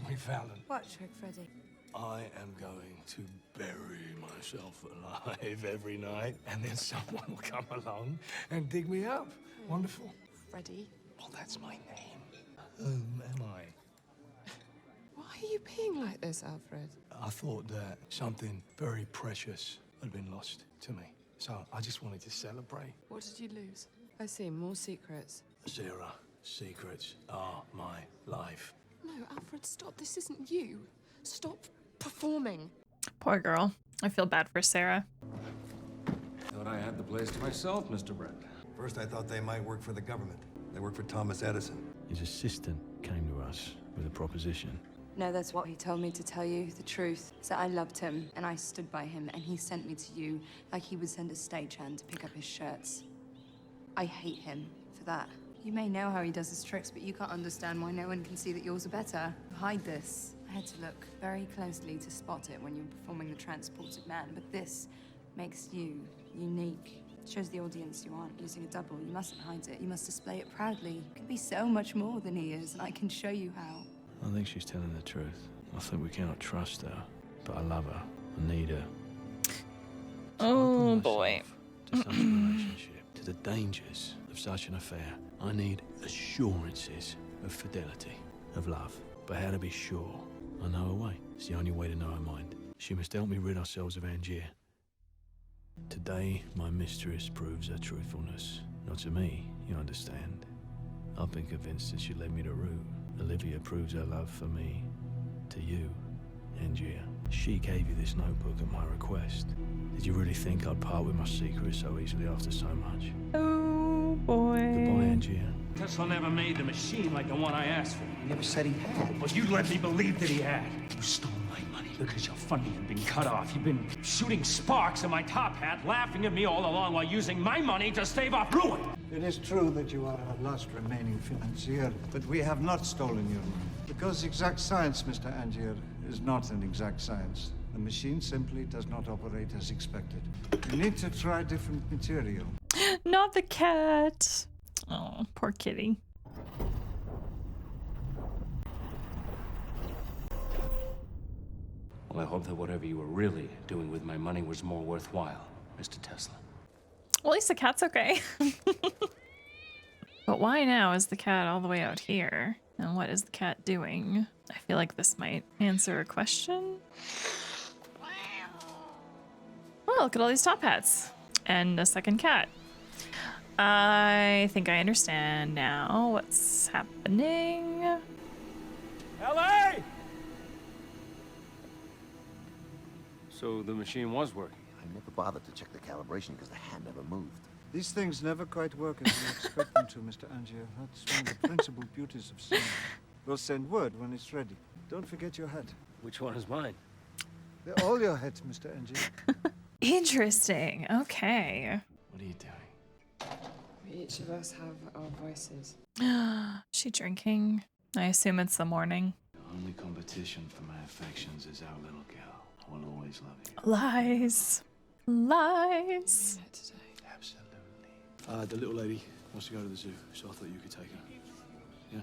[SPEAKER 14] We found it.
[SPEAKER 12] What trick, Freddy?
[SPEAKER 14] I am going to bury myself alive every night, and then someone will come along and dig me up. Wonderful.
[SPEAKER 19] Freddy?
[SPEAKER 14] Well, that's my name. Whom am I?
[SPEAKER 19] Why are you being like this, Alfred?
[SPEAKER 14] I thought that something very precious had been lost to me. So I just wanted to celebrate.
[SPEAKER 19] What did you lose? I see, more secrets.
[SPEAKER 14] Sarah, secrets are my life.
[SPEAKER 19] No, Alfred, stop. This isn't you. Stop performing.
[SPEAKER 1] Poor girl. I feel bad for Sarah.
[SPEAKER 15] Thought I had the place to myself, Mr. Brent.
[SPEAKER 9] First, I thought they might work for the government. They work for Thomas Edison.
[SPEAKER 2] His assistant came to us with a proposition.
[SPEAKER 12] No, that's what he told me to tell you. The truth is that I loved him, and I stood by him, and he sent me to you like he would send a stagehand to pick up his shirts. I hate him for that. You may know how he does his tricks, but you can't understand why no one can see that yours are better. Hide this. I had to look very closely to spot it when you were performing the transported man, but this makes you unique. It shows the audience you aren't using a double. You mustn't hide it. You must display it proudly. You can be so much more than he is, and I can show you how.
[SPEAKER 2] I think she's telling the truth. I think we cannot trust her, but I love her. I need her.
[SPEAKER 1] Oh boy.
[SPEAKER 2] To such a relationship, to the dangers of such an affair, I need assurances of fidelity, of love. But how to be sure? I know her way. It's the only way to know her mind. She must help me rid ourselves of Angier. Today, my mistress proves her truthfulness. Not to me, you understand. I've been convinced that she led me to Rue. Olivia proves her love for me. To you, Angier. She gave you this notebook at my request. Did you really think I'd part with my secret so easily after so much?
[SPEAKER 1] Oh boy.
[SPEAKER 2] Goodbye, Angier.
[SPEAKER 8] Tesla never made the machine like the one I asked for.
[SPEAKER 10] He never said he had.
[SPEAKER 8] But you let me believe that he had. You stole my money because you're funny and being cut off. You've been shooting sparks at my top hat, laughing at me all along while using my money to stave off ruin.
[SPEAKER 17] It is true that you are our last remaining financier, but we have not stolen your money. Because exact science, Mr. Angier, is not an exact science. The machine simply does not operate as expected. You need to try different material.
[SPEAKER 1] Not the cat. Oh, poor kitty.
[SPEAKER 2] Well, I hope that whatever you were really doing with my money was more worthwhile, Mr. Tesla.
[SPEAKER 1] Well, at least the cat's okay. But why now is the cat all the way out here? And what is the cat doing? I feel like this might answer a question. Oh, look at all these top hats. And a second cat. I think I understand now what's happening.
[SPEAKER 11] LA!
[SPEAKER 2] So the machine was working.
[SPEAKER 10] I never bothered to check the calibration because the hand never moved.
[SPEAKER 17] These things never quite work as you expect them to, Mr. Angier. That's one of the principal beauties of cinema. We'll send word when it's ready. Don't forget your hat.
[SPEAKER 2] Which one is mine?
[SPEAKER 17] They're all your hats, Mr. Angier.
[SPEAKER 1] Interesting. Okay.
[SPEAKER 13] What are you doing?
[SPEAKER 12] Each of us have our vices.
[SPEAKER 1] She drinking? I assume it's the morning.
[SPEAKER 13] The only competition for my affections is our little girl. I will always love you.
[SPEAKER 1] Lies. Lies.
[SPEAKER 13] Absolutely.
[SPEAKER 14] The little lady wants to go to the zoo, so I thought you could take her. Yeah?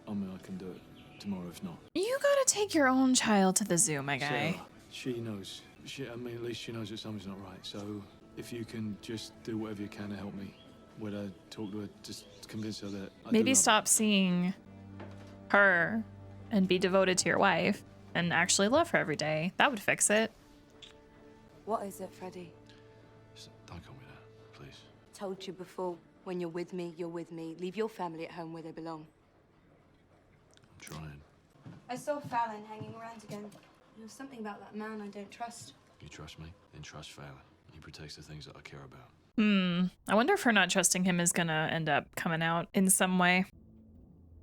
[SPEAKER 14] I mean, I can do it tomorrow if not.
[SPEAKER 1] You gotta take your own child to the zoo, my guy.
[SPEAKER 14] Sarah, she knows. I mean, at least she knows that something's not right. So if you can just do whatever you can to help me, whether talk to her, just convince her that I
[SPEAKER 1] Maybe
[SPEAKER 14] do
[SPEAKER 1] stop seeing her and be devoted to your wife and actually love her every day. That would fix it.
[SPEAKER 12] What is it, Freddie?
[SPEAKER 13] Don't call me that, please.
[SPEAKER 12] Told you before, when you're with me, you're with me. Leave your family at home where they belong.
[SPEAKER 13] I'm trying.
[SPEAKER 12] I saw Fallon hanging around again. There's something about that man I don't trust.
[SPEAKER 13] You trust me? Then trust Fallon. He protects the things that I care about.
[SPEAKER 1] I wonder if her not trusting him is gonna end up coming out in some way.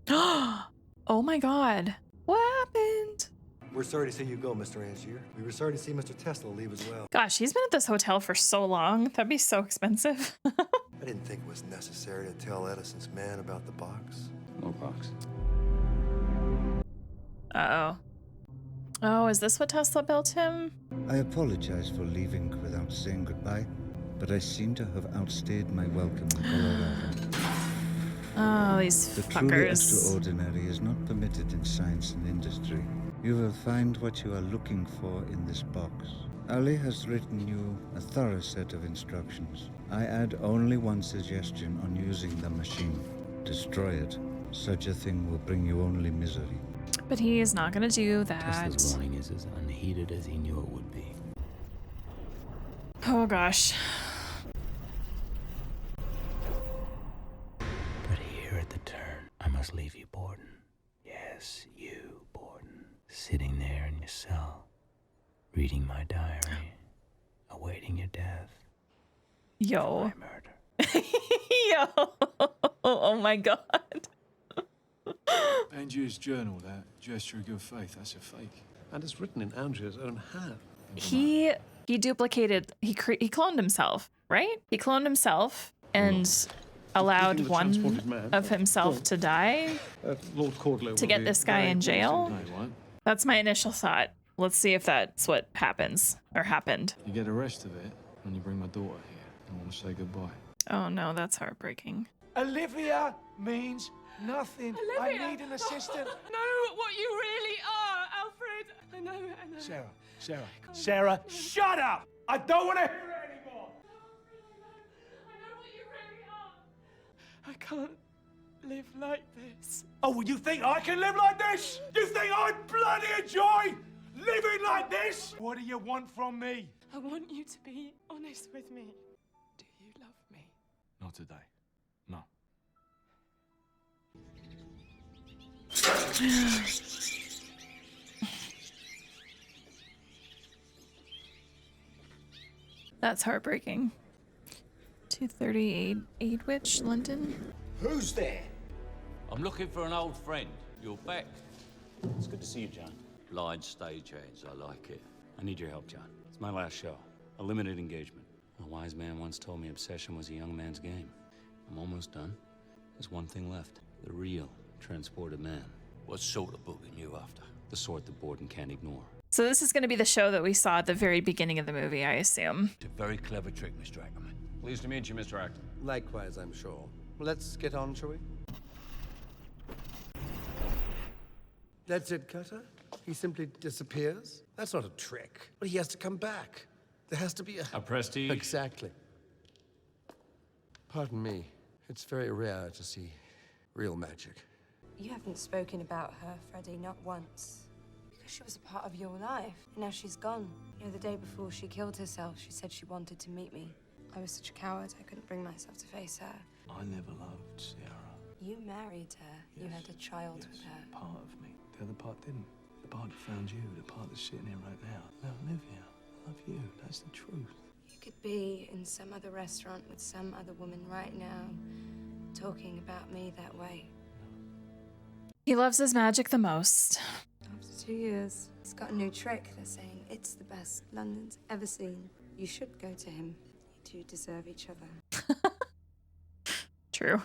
[SPEAKER 1] Oh my god. What happened?
[SPEAKER 9] We're sorry to see you go, Mr. Angier. We were sorry to see Mr. Tesla leave as well.
[SPEAKER 1] Gosh, he's been at this hotel for so long. That'd be so expensive.
[SPEAKER 9] I didn't think it was necessary to tell Edison's man about the box.
[SPEAKER 2] No box.
[SPEAKER 1] Uh-oh. Oh, is this what Tesla built him?
[SPEAKER 17] I apologize for leaving without saying goodbye, but I seem to have outstayed my welcome in Colorado.
[SPEAKER 1] Oh, these
[SPEAKER 17] The truly
[SPEAKER 1] fuckers.
[SPEAKER 17] extraordinary is not permitted in science and industry. You will find what you are looking for in this box. Ali has written you a thorough set of instructions. I add only one suggestion on using the machine. Destroy it. Such a thing will bring you only misery.
[SPEAKER 1] But he is not gonna do that.
[SPEAKER 2] Tesla's lying is as unheated as he knew it would be.
[SPEAKER 1] Oh gosh.
[SPEAKER 2] But here at the turn, I must leave you, Borden. Yes, you, Borden. Sitting there in your cell, reading my diary, awaiting your death.
[SPEAKER 1] Yo.
[SPEAKER 2] My murder.
[SPEAKER 1] Yo. Oh my god.
[SPEAKER 14] Angier's journal, that gesture of good faith, that's a fake.
[SPEAKER 6] And it's written in Angier's own hand.
[SPEAKER 1] He duplicated, he cloned himself, right? He cloned himself and allowed
[SPEAKER 6] the
[SPEAKER 1] one
[SPEAKER 6] transported man.
[SPEAKER 1] of himself to die
[SPEAKER 6] Lord Cordlow
[SPEAKER 1] to
[SPEAKER 6] will
[SPEAKER 1] get
[SPEAKER 6] be
[SPEAKER 1] this guy
[SPEAKER 6] very
[SPEAKER 1] in jail.
[SPEAKER 6] pleased indeed.
[SPEAKER 1] That's my initial thought. Let's see if that's what happens or happened.
[SPEAKER 13] You get the rest of it when you bring my daughter here. I want to say goodbye.
[SPEAKER 1] Oh no, that's heartbreaking.
[SPEAKER 14] Olivia means nothing.
[SPEAKER 19] Olivia!
[SPEAKER 14] I need an assistant.
[SPEAKER 19] Know what you really are, Alfred. I know.
[SPEAKER 11] Sarah, shut up! I don't want to hear it anymore!
[SPEAKER 19] I know what you really are. I can't live like this.
[SPEAKER 11] Oh, well, you think I can live like this? You think I bloody enjoy living like this? What do you want from me?
[SPEAKER 19] I want you to be honest with me. Do you love me?
[SPEAKER 13] Not today. No.
[SPEAKER 1] That's heartbreaking. 238 Aidwich, London.
[SPEAKER 18] Who's there?
[SPEAKER 3] I'm looking for an old friend. You're back.
[SPEAKER 18] It's good to see you, John.
[SPEAKER 3] Blind stagehands, I like it.
[SPEAKER 8] I need your help, John. It's my last show. A limited engagement. A wise man once told me obsession was a young man's game.
[SPEAKER 3] I'm almost done. There's one thing left. The real transported man. What sort of book are you after? The sort that Borden can't ignore.
[SPEAKER 1] So this is going to be the show that we saw at the very beginning of the movie, I assume.
[SPEAKER 3] It's a very clever trick, Mr. Ackerman.
[SPEAKER 15] Pleased to meet you, Mr. Acton.
[SPEAKER 10] Likewise, I'm sure. Let's get on, shall we? That's it, Cutter? He simply disappears? That's not a trick. But he has to come back. There has to be
[SPEAKER 15] A prestige?
[SPEAKER 10] Exactly. Pardon me. It's very rare to see real magic.
[SPEAKER 12] You haven't spoken about her, Freddie, not once. Because she was a part of your life, and now she's gone. You know, the day before she killed herself, she said she wanted to meet me. I was such a coward, I couldn't bring myself to face her.
[SPEAKER 13] I never loved Sierra.
[SPEAKER 12] You married her.
[SPEAKER 13] Yes.
[SPEAKER 12] You had a child with her.
[SPEAKER 13] Part of me. The other part didn't. The part that found you, the part that's sitting here right now. No, Olivia, I love you. That's the truth.
[SPEAKER 12] You could be in some other restaurant with some other woman right now, talking about me that way.
[SPEAKER 1] He loves his magic the most.
[SPEAKER 12] After 2 years, he's got a new trick. They're saying it's the best London's ever seen. You should go to him. You two deserve each other.
[SPEAKER 1] True.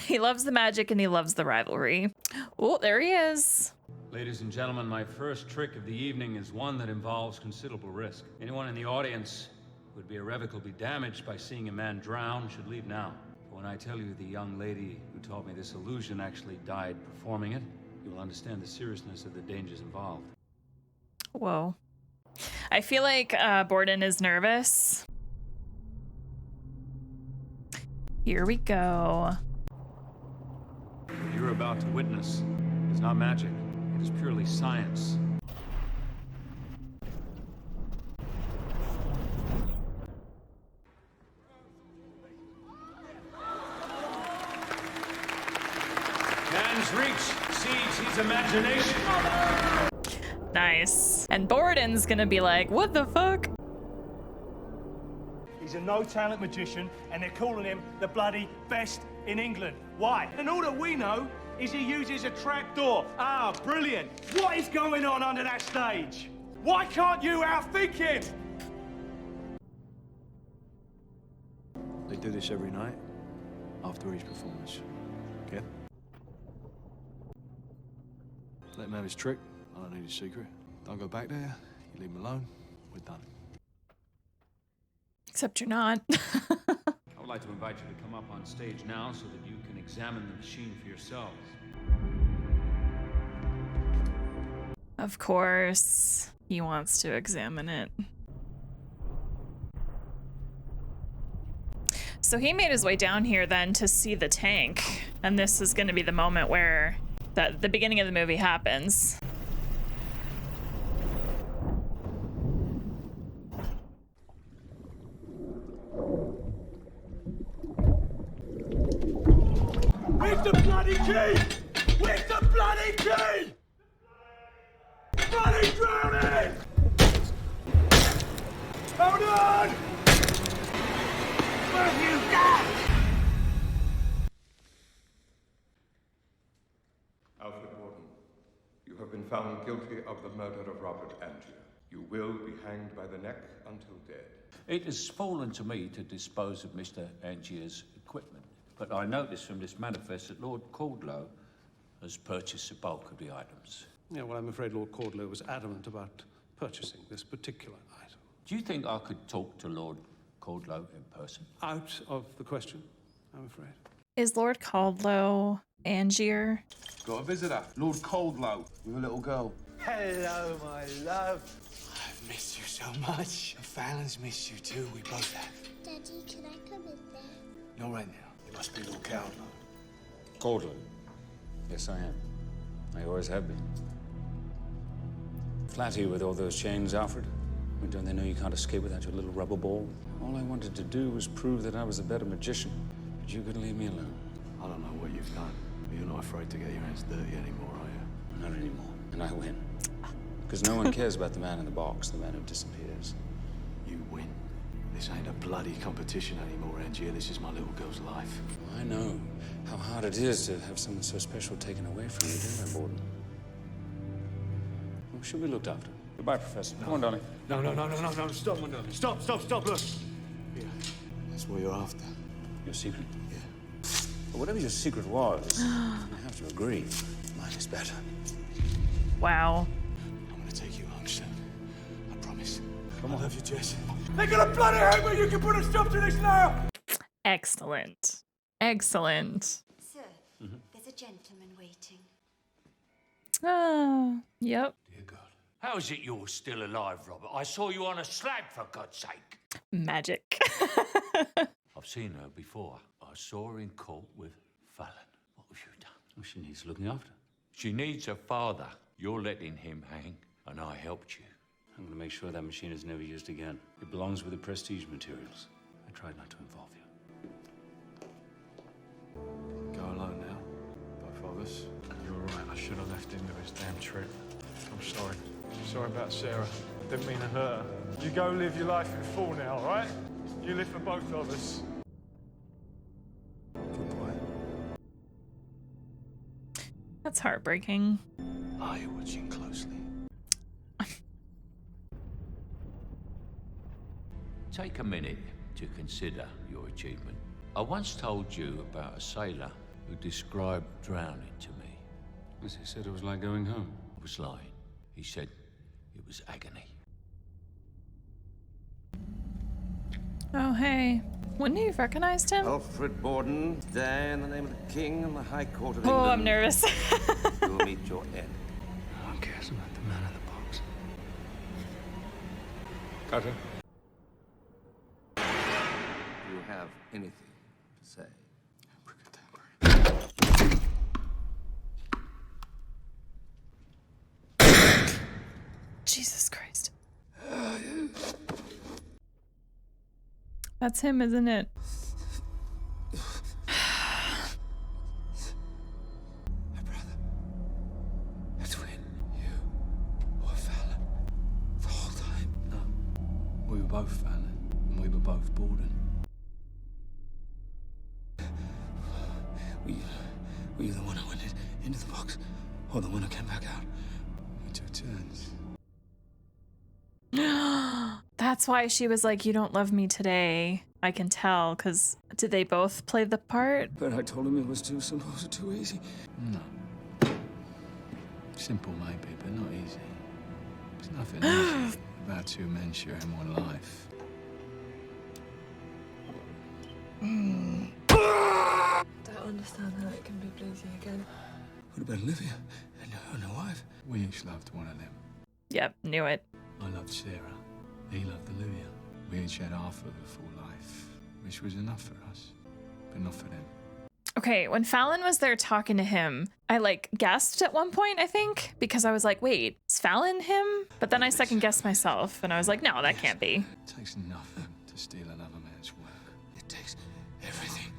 [SPEAKER 1] He loves the magic and he loves the rivalry. Oh, there he is.
[SPEAKER 15] Ladies and gentlemen, my first trick of the evening is one that involves considerable risk. Anyone in the audience who would be irrevocably damaged by seeing a man drown should leave now. For when I tell you the young lady who taught me this illusion actually died performing it, you will understand the seriousness of the dangers involved.
[SPEAKER 1] Whoa. I feel like Borden is nervous. Here we go.
[SPEAKER 15] What you're about to witness is not magic. It is purely science. Man's reach exceeds his imagination.
[SPEAKER 1] Nice. And Borden's gonna be like, what the fuck?
[SPEAKER 11] He's a no-talent magician, and they're calling him the bloody best in England. Why? And all that we know is he uses a trapdoor. Ah, brilliant. What is going on under that stage? Why can't you outthink him?
[SPEAKER 13] They do this every night after each performance. Okay? Let him have his trick. I don't need his secret. Don't go back there. You leave him alone. We're done.
[SPEAKER 1] Except you're not.
[SPEAKER 15] I would like to invite you to come up on stage now so that you can examine the machine for yourselves.
[SPEAKER 1] Of course, he wants to examine it. So he made his way down here then to see the tank. And this is going to be the moment where the beginning of the movie happens.
[SPEAKER 11] Where's the bloody key? Where's the bloody key? Bloody drowning! Hold on! Where have you gone?
[SPEAKER 16] Alfred Borden, you have been found guilty of the murder of Robert Angier. You will be hanged by the neck until dead.
[SPEAKER 3] It has fallen to me to dispose of Mr. Angier's equipment, but I notice from this manifest that Lord Caldlow has purchased the bulk of the items.
[SPEAKER 6] Yeah, well, I'm afraid Lord Caldlow was adamant about purchasing this particular item.
[SPEAKER 3] Do you think I could talk to Lord Caldlow in person?
[SPEAKER 6] Out of the question, I'm afraid.
[SPEAKER 1] Is Lord Caldlow Angier?
[SPEAKER 16] Got a visitor, Lord Caldlow, with a little girl.
[SPEAKER 11] Hello, my love. I've missed you so much. Fallon's missed you too. We both have.
[SPEAKER 20] Daddy, can I come in there?
[SPEAKER 11] Not right now. It must be Lord Caldlow.
[SPEAKER 8] Caldlow? Yes, I am. I always have been. Flatter you with all those chains, Alfred? I mean, don't they know you can't escape without your little rubber ball? All I wanted to do was prove that I was a better magician, but you couldn't leave me alone.
[SPEAKER 13] I don't know what you've done, but you're not afraid to get your hands dirty anymore, are you?
[SPEAKER 8] Not anymore. And I win. Because no one cares about the man in the box, the man who disappears.
[SPEAKER 13] You win. This ain't a bloody competition anymore, Angier. This is my little girl's life.
[SPEAKER 8] I know how hard it is to have someone so special taken away from you, don't I, Borden? Well, should be looked after. Goodbye, Professor. Come on, darling.
[SPEAKER 11] No. Stop, my darling. Stop, look.
[SPEAKER 13] Yeah. That's what you're after.
[SPEAKER 8] Your secret?
[SPEAKER 13] Yeah.
[SPEAKER 3] But whatever your secret was, you have to agree, mine is better.
[SPEAKER 1] Wow.
[SPEAKER 14] I'm gonna take you home soon. I promise.
[SPEAKER 3] Come on.
[SPEAKER 14] I love you, Jess.
[SPEAKER 11] They're gonna bloody hate me! You can put a stop to this now!
[SPEAKER 1] Excellent. Excellent.
[SPEAKER 21] Sir, there's a gentleman waiting.
[SPEAKER 1] Oh, yep.
[SPEAKER 3] How is it you're still alive, Robert? I saw you on a slab, for God's sake.
[SPEAKER 1] Magic.
[SPEAKER 3] I've seen her before. I saw her in court with Fallon. What have you done?
[SPEAKER 2] Well, she needs looking after.
[SPEAKER 3] She needs a father. You're letting him hang, and I helped you.
[SPEAKER 2] I'm going to make sure that machine is never used again. It belongs with the Prestige materials. I tried not to involve you.
[SPEAKER 14] Go alone now, both of us. You're right, I should have left him to his damn trip. I'm sorry. Sorry about Sarah. Didn't mean to hurt her. You go live your life in full now, all right? You live for both of us.
[SPEAKER 1] That's heartbreaking.
[SPEAKER 3] Are you watching closely? Take a minute to consider your achievement. I once told you about a sailor who described drowning to me.
[SPEAKER 2] As he said, it was like going home.
[SPEAKER 3] I was lying. He said it was agony.
[SPEAKER 1] Oh, hey. Wouldn't you have recognized him?
[SPEAKER 22] Alfred Borden, die in the name of the King and the High Court of
[SPEAKER 1] Oh,
[SPEAKER 22] England.
[SPEAKER 1] I'm nervous.
[SPEAKER 22] You will meet your end.
[SPEAKER 2] No one cares about the man in the box.
[SPEAKER 22] Carter. Do you have anything to say?
[SPEAKER 1] Jesus Christ. That's him, isn't it?
[SPEAKER 3] Between you or Fallon the whole time.
[SPEAKER 14] No. We were both Fallon, and we were both Borden.
[SPEAKER 3] Were you the one who went into the box, or the one who came back out?
[SPEAKER 14] We took turns.
[SPEAKER 1] That's why she was like, you don't love me today. I can tell, because did they both play the part?
[SPEAKER 3] But I told him it was too simple, too easy.
[SPEAKER 14] No. Simple maybe, but not easy. There's nothing easy about two men sharing one life.
[SPEAKER 23] Don't understand how it can be bluesy again.
[SPEAKER 3] What about Olivia and her wife?
[SPEAKER 14] We each loved one of them.
[SPEAKER 1] Yep, knew it.
[SPEAKER 14] I loved Sarah. He loved Olivia. We each had half of a full life, which was enough for us, but not for them.
[SPEAKER 1] Okay, when Fallon was there talking to him, I like gasped at one point, I think, because I was like, wait, is Fallon him? But then I second guessed myself and I was like, no, that can't be.
[SPEAKER 14] It takes nothing to steal another man's work.
[SPEAKER 3] It takes everything.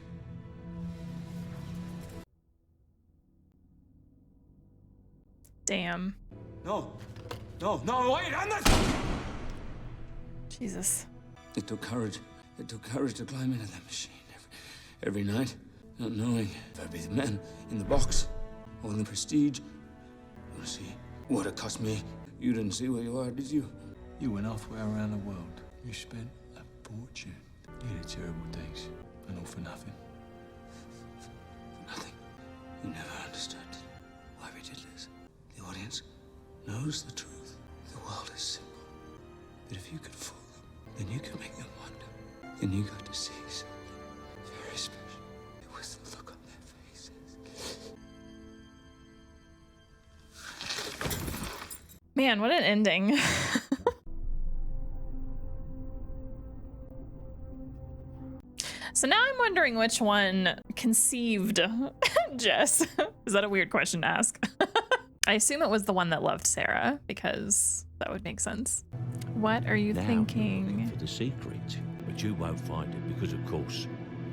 [SPEAKER 1] Damn.
[SPEAKER 14] No, wait, Anders!
[SPEAKER 1] Jesus.
[SPEAKER 3] It took courage. It took courage to climb into that machine every night, not knowing if I'd be the man in the box or in the Prestige. You want to see what it cost me? You didn't see where you are, did you?
[SPEAKER 14] You went halfway around the world. You spent a fortune. You did terrible things, and all for nothing.
[SPEAKER 3] For nothing. You never understood why we did this. The audience knows the truth. The world is simple. That if you could fool them, then you could make them wonder. Then you got to see something very special. It was the look on their faces.
[SPEAKER 1] Man, what an ending. So now I'm wondering which one conceived Jess. Is that a weird question to ask? I assume it was the one that loved Sarah, because that would make sense. What are you
[SPEAKER 3] Now
[SPEAKER 1] thinking?
[SPEAKER 3] you're looking for the secret, but you won't find it because, of course,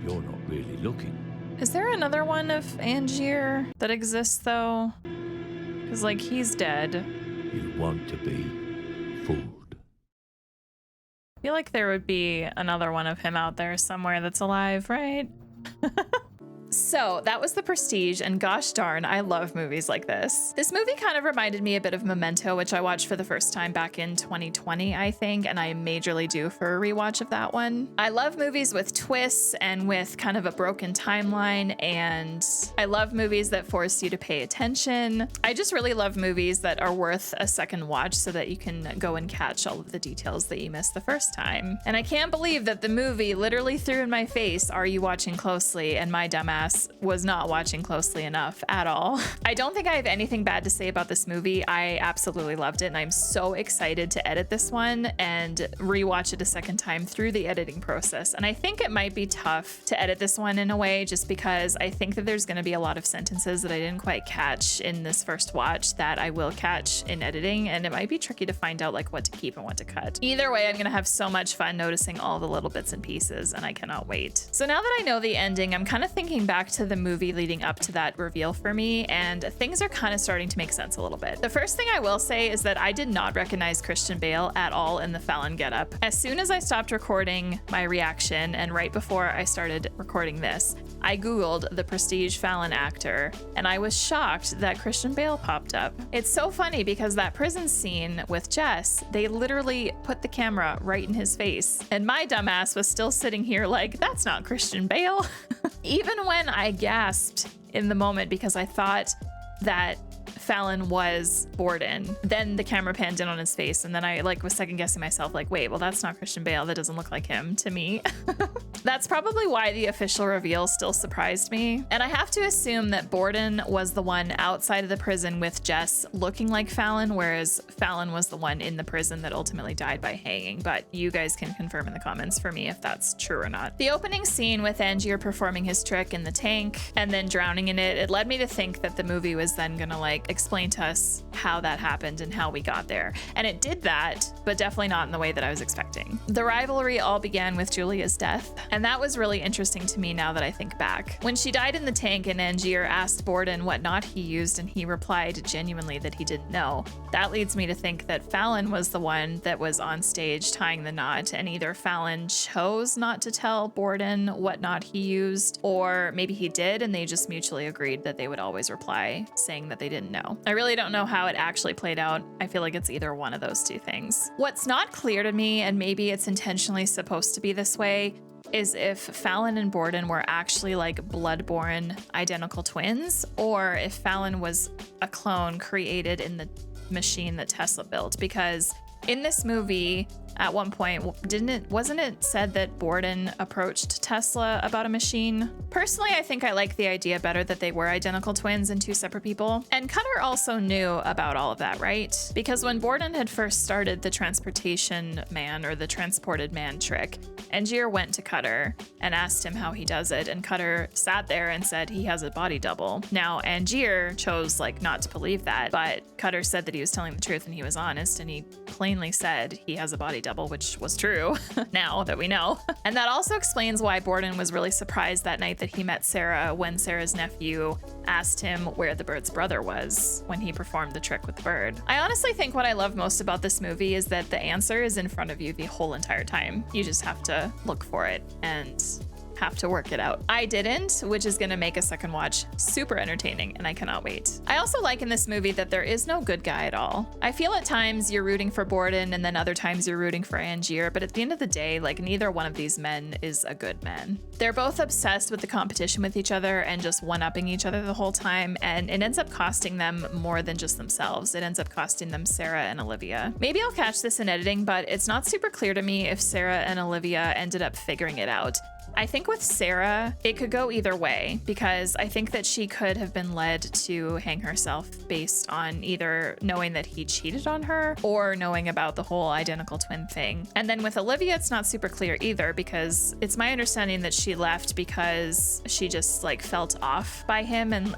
[SPEAKER 3] you're not really looking.
[SPEAKER 1] Is there another one of Angier that exists, though? Because, like, he's dead.
[SPEAKER 3] You want to be fooled.
[SPEAKER 1] I feel like there would be another one of him out there somewhere that's alive, right? So that was The Prestige, and gosh darn, I love movies like this. This movie kind of reminded me a bit of Memento, which I watched for the first time back in 2020, I think, and I am majorly due for a rewatch of that one. I love movies with twists and with kind of a broken timeline, and I love movies that force you to pay attention. I just really love movies that are worth a second watch so that you can go and catch all of the details that you missed the first time. And I can't believe that the movie literally threw in my face, "Are you watching closely?" and my dumbass was not watching closely enough at all. I don't think I have anything bad to say about this movie. I absolutely loved it, and I'm so excited to edit this one and rewatch it a second time through the editing process. And I think it might be tough to edit this one in a way, just because I think that there's going to be a lot of sentences that I didn't quite catch in this first watch that I will catch in editing, and it might be tricky to find out like what to keep and what to cut. Either way, I'm going to have so much fun noticing all the little bits and pieces, and I cannot wait. So now that I know the ending, I'm kind of thinking back to the movie leading up to that reveal for me, and things are kind of starting to make sense a little bit. The first thing I will say is that I did not recognize Christian Bale at all in the Fallon getup. As soon as I stopped recording my reaction, and right before I started recording this, I googled The Prestige Fallon actor, and I was shocked that Christian Bale popped up. It's so funny because that prison scene with Jess, they literally put the camera right in his face, and my dumbass was still sitting here like, that's not Christian Bale. Even when I gasped in the moment because I thought that Fallon was Borden, then the camera panned in on his face, and then I was second guessing myself, like, wait, well, that's not Christian Bale. That doesn't look like him to me. That's probably why the official reveal still surprised me. And I have to assume that Borden was the one outside of the prison with Jess looking like Fallon, whereas Fallon was the one in the prison that ultimately died by hanging. But you guys can confirm in the comments for me if that's true or not. The opening scene with Angier performing his trick in the tank and then drowning in it, it led me to think that the movie was then gonna explain to us how that happened and how we got there. And it did that, but definitely not in the way that I was expecting. The rivalry all began with Julia's death, and that was really interesting to me now that I think back. When she died in the tank and Angier asked Borden what knot he used, and he replied genuinely that he didn't know, that leads me to think that Fallon was the one that was on stage tying the knot, and either Fallon chose not to tell Borden what knot he used, or maybe he did and they just mutually agreed that they would always reply saying that they didn't know. I really don't know how it actually played out. I feel like it's either one of those two things. What's not clear to me, and maybe it's intentionally supposed to be this way, is if Fallon and Borden were actually blood-born identical twins, or if Fallon was a clone created in the machine that Tesla built. Because in this movie, at one point, wasn't it said that Borden approached Tesla about a machine? Personally, I think I like the idea better that they were identical twins and two separate people. And Cutter also knew about all of that, right? Because when Borden had first started the transportation man or the transported man trick, Angier went to Cutter and asked him how he does it, and Cutter sat there and said he has a body double. Now, Angier chose not to believe that, but Cutter said that he was telling the truth and he was honest, and he plainly said he has a body double, which was true now that we know. And that also explains why Borden was really surprised that night that he met Sarah when Sarah's nephew asked him where the bird's brother was when he performed the trick with the bird. I honestly think what I love most about this movie is that the answer is in front of you the whole entire time. You just have to look for it and have to work it out. I didn't, which is gonna make a second watch super entertaining, and I cannot wait. I also like in this movie that there is no good guy at all. I feel at times you're rooting for Borden and then other times you're rooting for Angier, but at the end of the day, neither one of these men is a good man. They're both obsessed with the competition with each other and just one-upping each other the whole time, and it ends up costing them more than just themselves. It ends up costing them Sarah and Olivia. Maybe I'll catch this in editing, but it's not super clear to me if Sarah and Olivia ended up figuring it out. I think with Sarah, it could go either way, because I think that she could have been led to hang herself based on either knowing that he cheated on her or knowing about the whole identical twin thing. And then with Olivia, it's not super clear either, because it's my understanding that she left because she just felt off by him and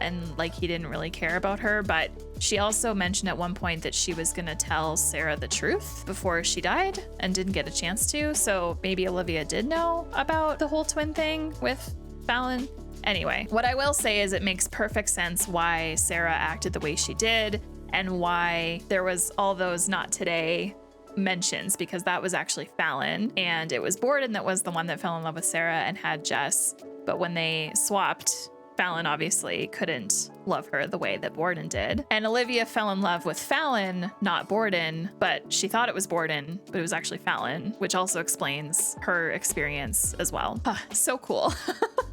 [SPEAKER 1] he didn't really care about her. But she also mentioned at one point that she was gonna tell Sarah the truth before she died and didn't get a chance to. So maybe Olivia did know about the whole twin thing with Fallon. Anyway, what I will say is it makes perfect sense why Sarah acted the way she did and why there was all those not today mentions, because that was actually Fallon, and it was Borden that was the one that fell in love with Sarah and had Jess. But when they swapped, Fallon obviously couldn't love her the way that Borden did. And Olivia fell in love with Fallon, not Borden, but she thought it was Borden, but it was actually Fallon, which also explains her experience as well. So cool.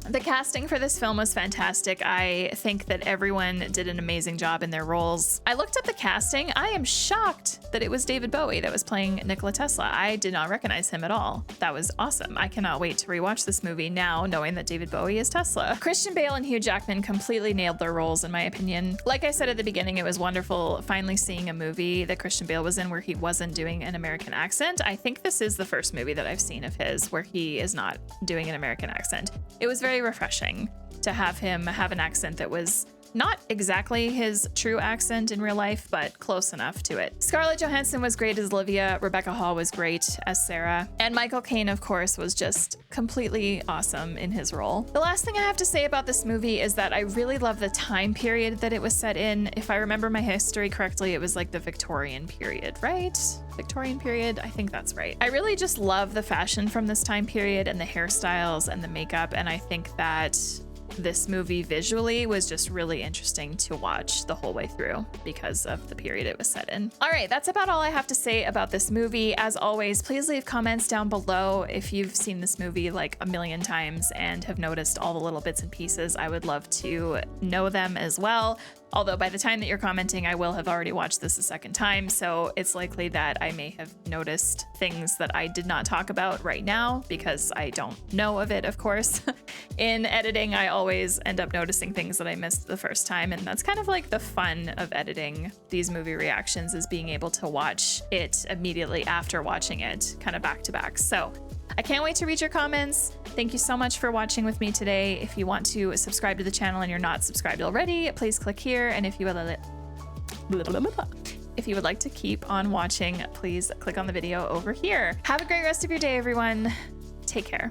[SPEAKER 1] The casting for this film was fantastic. I think that everyone did an amazing job in their roles. I looked at the casting. I am shocked that it was David Bowie that was playing Nikola Tesla. I did not recognize him at all. That was awesome. I cannot wait to rewatch this movie now, knowing that David Bowie is Tesla. Christian Bale and Hugh Jackman completely nailed their roles, in my opinion. Like I said at the beginning, it was wonderful finally seeing a movie that Christian Bale was in where he wasn't doing an American accent. I think this is the first movie that I've seen of his where he is not doing an American accent. It was very refreshing to have him have an accent that was not exactly his true accent in real life, but close enough to it. Scarlett Johansson was great as Olivia, Rebecca Hall was great as Sarah, and Michael Caine, of course, was just completely awesome in his role. The last thing I have to say about this movie is that I really love the time period that it was set in. If I remember my history correctly, it was like the Victorian period, right? Victorian period, I think that's right. I really just love the fashion from this time period and the hairstyles and the makeup, and I think that this movie visually was just really interesting to watch the whole way through because of the period it was set in. All right, that's about all I have to say about this movie. As always, please leave comments down below if you've seen this movie like a million times and have noticed all the little bits and pieces. I would love to know them as well. Although by the time that you're commenting, I will have already watched this a second time, so it's likely that I may have noticed things that I did not talk about right now because I don't know of it, of course. In editing, I always end up noticing things that I missed the first time, and that's kind of like the fun of editing these movie reactions, is being able to watch it immediately after watching it, kind of back to back. So I can't wait to read your comments. Thank you so much for watching with me today. If you want to subscribe to the channel and you're not subscribed already, please click here. And if you would like to keep on watching, please click on the video over here. Have a great rest of your day, everyone. Take care.